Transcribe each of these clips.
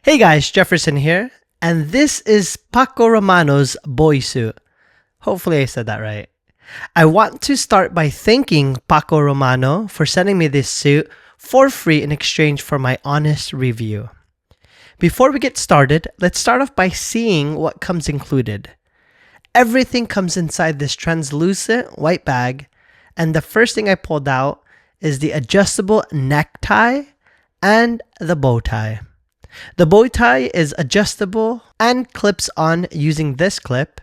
Hey guys, Jefferson here, and this is PACOROMANO's Boy Suit. Hopefully I said that right. I want to start by thanking PACOROMANO for sending me this suit for free in exchange for my honest review. Before we get started, let's start off by seeing what comes included. Everything comes inside this translucent white bag, and the first thing I pulled out is the adjustable necktie and the bow tie. The bow tie is adjustable and clips on using this clip.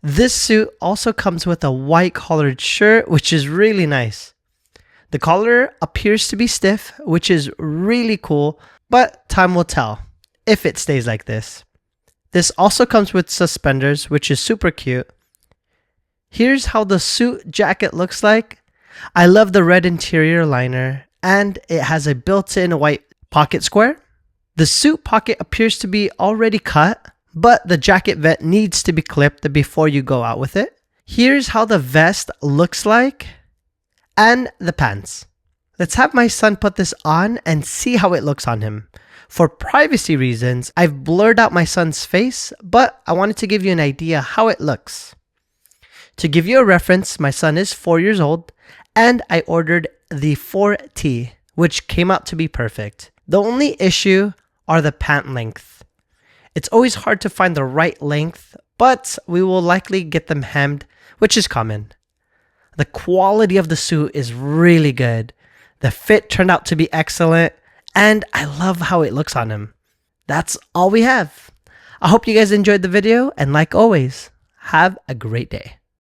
This suit also comes with a white collared shirt, which is really nice. The collar appears to be stiff, which is really cool, but time will tell if it stays like this. This also comes with suspenders, which is super cute. Here's how the suit jacket looks like. I love the red interior liner, and it has a built-in white pocket square. The suit pocket appears to be already cut, but the jacket vent needs to be clipped before you go out with it. Here's how the vest looks like, and the pants. Let's have my son put this on and see how it looks on him. For privacy reasons, I've blurred out my son's face, but I wanted to give you an idea how it looks. To give you a reference, my son is 4 years old, and I ordered the 4T, which came out to be perfect. The only issue are the pant length. It's always hard to find the right length, but we will likely get them hemmed, which is common. The quality of the suit is really good. The fit turned out to be excellent, and I love how it looks on him. That's all we have. I hope you guys enjoyed the video, and like always, have a great day.